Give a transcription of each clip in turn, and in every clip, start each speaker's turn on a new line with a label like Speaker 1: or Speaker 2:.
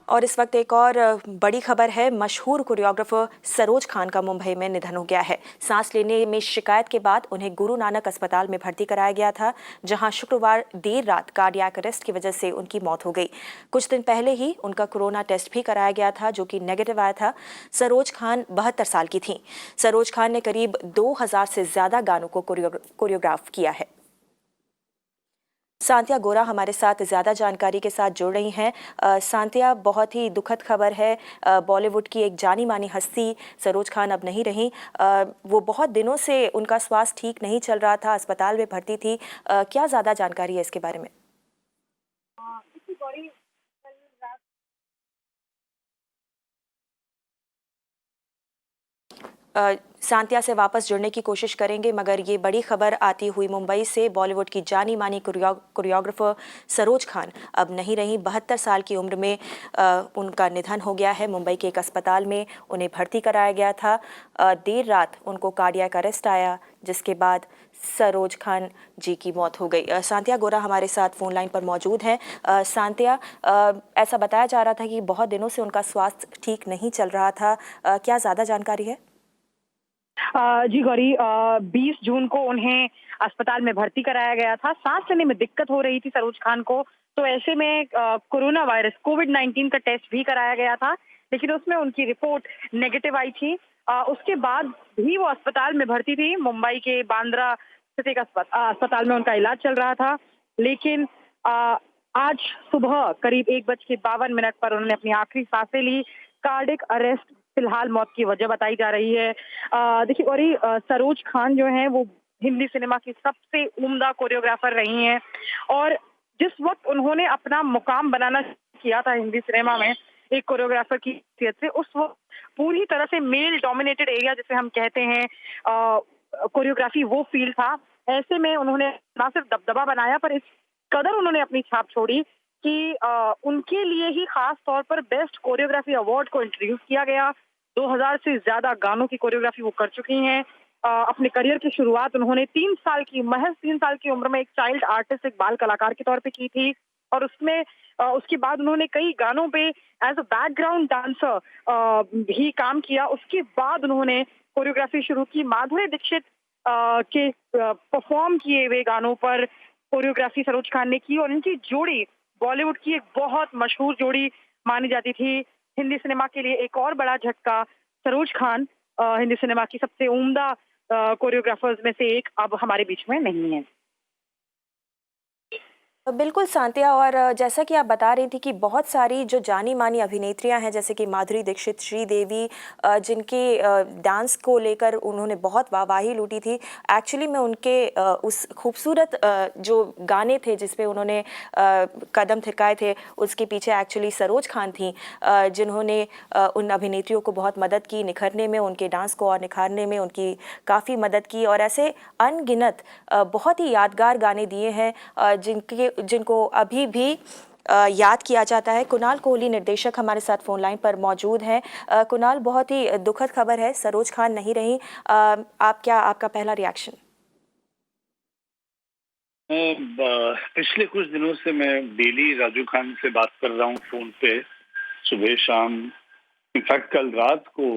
Speaker 1: और इस वक्त एक और बड़ी खबर है। मशहूर कोरियोग्राफर सरोज खान का मुंबई में निधन हो गया है। सांस लेने में शिकायत के बाद उन्हें गुरु नानक अस्पताल में भर्ती कराया गया था, जहां शुक्रवार देर रात कार्डियक अरेस्ट की वजह से उनकी मौत हो गई। कुछ दिन पहले ही उनका कोरोना टेस्ट भी कराया गया था, जो कि नेगेटिव आया था। सरोज खान 72 साल की थीं। सरोज खान ने करीब 2000 से ज्यादा गानों को कोरियोग्राफ किया है। सांतिया गोरा हमारे साथ ज्यादा जानकारी के साथ जुड़ रही हैं। सांतिया, बहुत ही दुखद खबर है। बॉलीवुड की एक जानी मानी हस्ती सरोज खान अब नहीं रही। वो बहुत दिनों से उनका स्वास्थ्य ठीक नहीं चल रहा था, अस्पताल में भर्ती थी। क्या ज्यादा जानकारी है इसके बारे में? सांतिया से वापस जुड़ने की कोशिश करेंगे, मगर ये बड़ी खबर आती हुई मुंबई से। बॉलीवुड की जानी मानी कोरियोग्राफर सरोज खान अब नहीं रही। 72 साल की उम्र में उनका निधन हो गया है। मुंबई के एक अस्पताल में उन्हें भर्ती कराया गया था। देर रात उनको कार्डियक अरेस्ट आया, जिसके बाद सरोज खान जी की मौत हो गई। सांतिया गोरा हमारे साथ फोन लाइन पर मौजूद हैं। सांतिया, ऐसा बताया जा रहा था कि बहुत दिनों से उनका स्वास्थ्य ठीक नहीं चल रहा था। क्या ज़्यादा जानकारी है?
Speaker 2: जी गौरी, 20 जून को उन्हें अस्पताल में भर्ती कराया गया था। सांस लेने में दिक्कत हो रही थी सरोज खान को, तो ऐसे में कोरोना वायरस कोविड-19 का टेस्ट भी कराया गया था, लेकिन उसमें उनकी रिपोर्ट नेगेटिव आई थी। उसके बाद भी वो अस्पताल में भर्ती थी। मुंबई के बांद्रा स्थित एक अस्पताल में उनका इलाज चल रहा था, लेकिन आज सुबह करीब 1:52 पर उन्होंने अपनी आखिरी सांसें ली। कार्डियक अरेस्ट फिलहाल मौत की वजह बताई जा रही है। देखिए गौरी, सरोज खान जो है वो हिंदी सिनेमा की सबसे उम्दा कोरियोग्राफर रही हैं, और जिस वक्त उन्होंने अपना मुकाम बनाना किया था हिंदी सिनेमा में एक कोरियोग्राफर की हैसियत से, उस वक्त पूरी तरह से मेल डोमिनेटेड एरिया जिसे हम कहते हैं कोरियोग्राफी, वो फील्ड था। ऐसे में उन्होंने ना सिर्फ दबदबा बनाया, पर इस कदर उन्होंने अपनी छाप छोड़ी कि उनके लिए ही खास तौर पर बेस्ट कोरियोग्राफी अवार्ड को इंट्रोड्यूस किया गया। 2000 से ज्यादा गानों की कोरियोग्राफी वो कर चुकी हैं। अपने करियर की शुरुआत उन्होंने महज 3 साल की उम्र में एक चाइल्ड आर्टिस्ट, एक बाल कलाकार के तौर पे की थी, और उसमें उसके बाद उन्होंने कई गानों पे एज अ बैकग्राउंड डांसर भी काम किया। उसके बाद उन्होंने कोरियोग्राफी शुरू की। माधुरी दीक्षित के परफॉर्म किए हुए गानों पर कोरियोग्राफी सरोज खान ने की, और इनकी जोड़ी बॉलीवुड की एक बहुत मशहूर जोड़ी मानी जाती थी। हिंदी सिनेमा के लिए एक और बड़ा झटका, सरोज खान हिंदी सिनेमा की सबसे उम्दा कोरियोग्राफर्स में से एक अब हमारे बीच में नहीं है।
Speaker 1: बिल्कुल सांतिया, और जैसा कि आप बता रही थी कि बहुत सारी जो जानी मानी अभिनेत्रियां हैं, जैसे कि माधुरी दीक्षित, श्रीदेवी, जिनके डांस को लेकर उन्होंने बहुत वाहवाही लूटी थी। एक्चुअली में उनके उस खूबसूरत जो गाने थे जिसपे उन्होंने कदम थिरकाए थे, उसके पीछे एक्चुअली सरोज खान थी, जिन्होंने उन अभिनेत्रियों को बहुत मदद की निखरने में, उनके डांस को और निखारने में उनकी काफ़ी मदद की। और ऐसे अनगिनत बहुत ही यादगार गाने दिए हैं जिनको अभी भी याद किया जाता है। कुणाल कोहली निर्देशक हमारे साथ फोन लाइन पर मौजूद हैं। कुणाल, बहुत ही दुखद खबर है, सरोज खान नहीं रही। आपका पहला रिएक्शन?
Speaker 3: पिछले कुछ दिनों से मैं डेली राजू खान से बात कर रहा हूँ फोन पे, सुबह शाम। इनफैक्ट कल रात को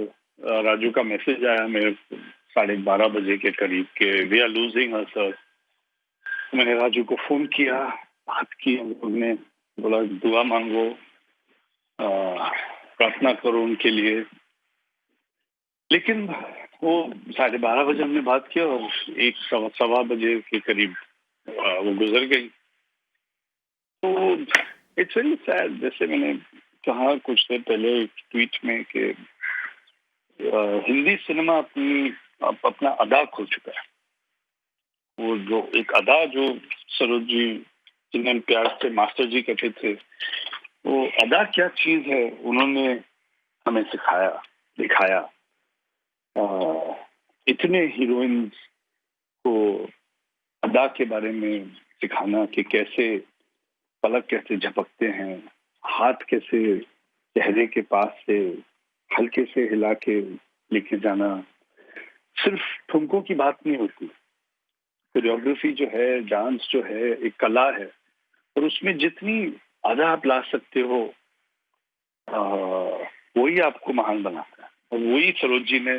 Speaker 3: राजू का मैसेज आया मेरे 12:30 बजे के करीब के, we are losing her sir. मैंने राजू को फोन किया, बात की, उन्होंने बोला दुआ मांगो, प्रार्थना करो उनके लिए। लेकिन वो 12:30 बजे हमने बात किया और 1 सवा बजे के करीब वो गुजर गई। तो इट्स वेरी सैड। जैसे मैंने कहा कुछ देर पहले एक ट्वीट में कि हिंदी सिनेमा अपना अदा खो चुका है। वो जो एक अदा जो सरोज जी, जिन्हें प्यार से मास्टर जी कहते थे, वो अदा क्या चीज है उन्होंने हमें सिखाया, दिखाया। इतने हीरोइंस को अदा के बारे में सिखाना कि कैसे पलक कैसे झपकते हैं, हाथ कैसे चेहरे के पास से हल्के से हिला के लेके जाना। सिर्फ ठुमकों की बात नहीं होती। कोरियोग्राफी जो है, डांस जो है, एक कला है, और उसमें जितनी अदा आप ला सकते हो वही आपको महान बनाता है। और वही सरोज जी ने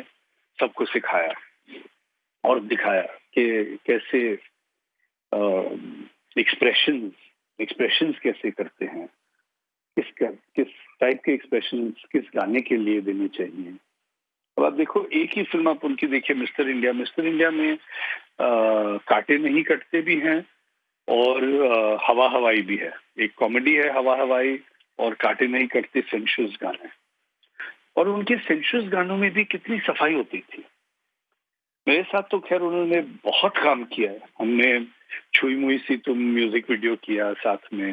Speaker 3: सबको सिखाया और दिखाया कि कैसे एक्सप्रेशंस कैसे करते हैं, किस टाइप के एक्सप्रेशंस किस गाने के लिए देने चाहिए। अब आप देखो, एक ही फिल्म आप उनकी देखिए, मिस्टर इंडिया में कांटे नहीं कटते भी हैं और हवा हवाई भी है। एक कॉमेडी है हवा हवाई और कांटे नहीं कटते सेंशुअस गाने। और उनके सेंशुअस गानों में भी कितनी सफाई होती थी। मेरे साथ तो खैर उन्होंने बहुत काम किया है। हमने छुई मुई सी तुम म्यूजिक वीडियो किया साथ में,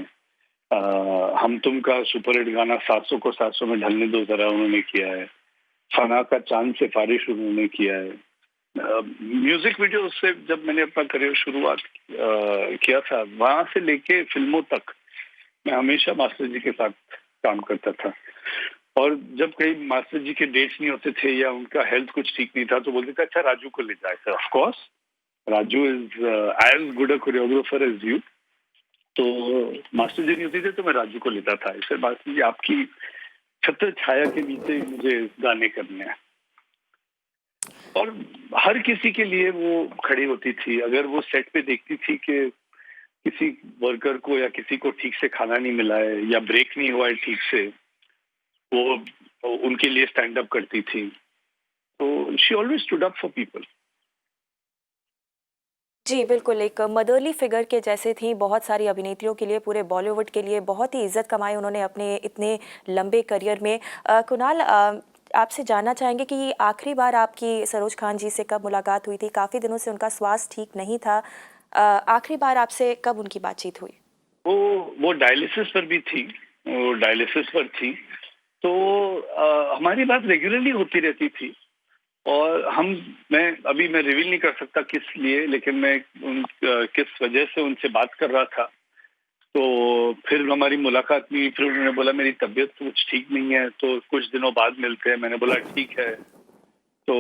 Speaker 3: हम तुम का सुपरहिट गाना 700 को 700 में ढलने दो जरा उन्होंने किया है। फना का चांद सिफारिश उन्होंने किया है। म्यूजिक वीडियो से जब मैंने अपना करियर शुरुआत किया था, वहां से लेके फिल्मों तक मैं हमेशा मास्टर जी के साथ काम करता था। और जब कहीं मास्टर जी के डेट्स नहीं होते थे या उनका हेल्थ कुछ ठीक नहीं था तो बोलते थे अच्छा राजू को ले जाए। Sir of course Raju is as good a choreographer as you. तो मास्टर जी नहीं होती थे तो मैं राजू को लेता था। इससे मास्टर जी आपकी छत्र छाया के नीचे मुझे गाने करने हैं। और हर किसी के लिए वो खड़ी होती थी। अगर वो सेट पे देखती थी कि किसी वर्कर को या किसी को ठीक से खाना नहीं मिला है या ब्रेक नहीं हुआ है ठीक से, वो उनके लिए स्टैंड अप करती थी। तो she always stood up for people.
Speaker 1: जी बिल्कुल, एक मदरली फिगर के जैसे थी। बहुत सारी अभिनेत्रियों के लिए, पूरे बॉलीवुड के लिए बहुत ही इज्जत कमाई उन्होंने अपने इतने लंबे करियर में। कुणाल, आपसे जानना चाहेंगे कि आखिरी बार आपकी सरोज खान जी से कब मुलाकात हुई थी? काफ़ी दिनों से उनका स्वास्थ्य ठीक नहीं था। आखिरी बार आपसे कब उनकी बातचीत हुई?
Speaker 3: वो डायलिसिस पर भी थी। वो डायलिसिस पर थी तो हमारी बात रेगुलरली होती रहती थी। और मैं रिवील नहीं कर सकता किस लिए, लेकिन मैं किस वजह से उनसे बात कर रहा था। तो फिर हमारी मुलाकात हुई। फिर उन्होंने बोला मेरी तबीयत कुछ ठीक नहीं है तो कुछ दिनों बाद मिलते हैं। मैंने बोला ठीक है। तो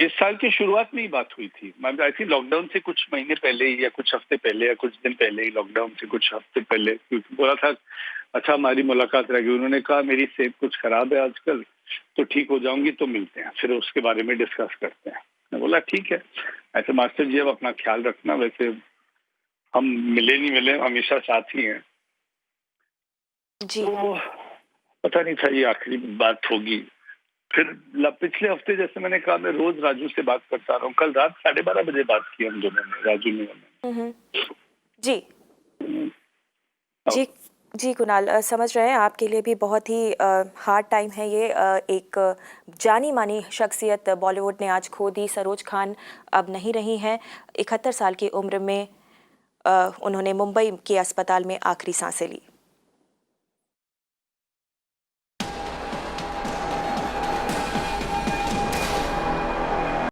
Speaker 3: इस साल की शुरुआत में ही बात हुई थी। मैं आई थी लॉकडाउन से कुछ महीने पहले ही या कुछ हफ्ते पहले या कुछ दिन पहले ही, लॉकडाउन से कुछ हफ्ते पहले, क्योंकि बोला था अच्छा हमारी मुलाकात रहेगी। उन्होंने कहा मेरी सेहत कुछ खराब है आजकल, तो ठीक हो जाऊंगी तो मिलते हैं, फिर उसके बारे में डिस्कस करते हैं। मैं बोला ठीक है। ऐसे मास्टर जी अब अपना ख्याल रखना। वैसे हम मिले नहीं मिले हमेशा साथ ही हैं।
Speaker 1: जी
Speaker 3: तो पता नहीं था ये आखिरी बात होगी। फिर पिछले हफ्ते जैसे मैंने कहा मैं रोज राजू से बात करता रहा हूँ। कल रात 12:30 बजे बात की हम दोनों ने, राजू ने।
Speaker 1: जी जी जी कुणाल, समझ रहे हैं आपके लिए भी बहुत ही हार्ड टाइम है ये। एक जानी मानी शख्सियत बॉलीवुड ने आज खो दी। सरोज खान अब नहीं रही हैं। 71 साल की उम्र में उन्होंने मुंबई के अस्पताल में आखिरी सांसें ली।